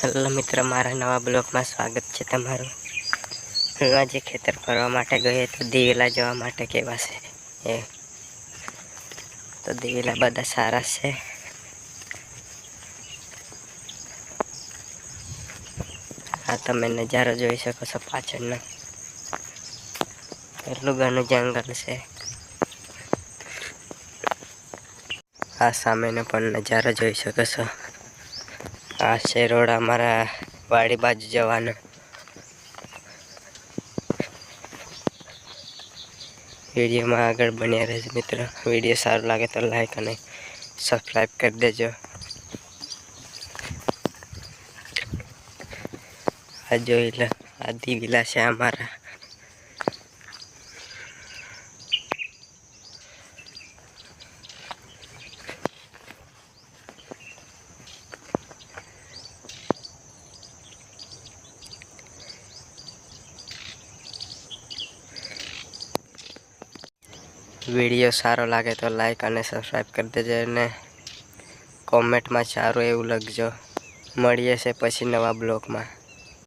Hello મિત્ર, મારા નવા બ્લોગમાં સ્વાગત છે તમારું. હું આજે ખેતર ફરવા માટે ગયો તો દિવેલા જોવા માટે કેવા છે એ તો દિવેલા બધા સારા છે. આ તમે નજારો જોઈ શકો છો પાછળનો. એટલું ઘણું જંગલ છે. આ સામેનો પણ નજારો જોઈ શકો છો. આ છે રોડ અમારા વાડી બાજુ જવાનો. વિડીયોમાં આગળ બન્યા રહેજો મિત્રો. વિડીયો સારો લાગે તો લાઈક અને સબસ્ક્રાઈબ કરી દેજો. આ જોઈ લો, આ દિવેલા છે અમારા. વિડીયો સારો લાગે તો લાઈક અને સબસ્ક્રાઈબ કરી દેજો અને કોમેન્ટમાં સારું એવું લખજો. મળીએ છે પછી નવા બ્લોગમાં.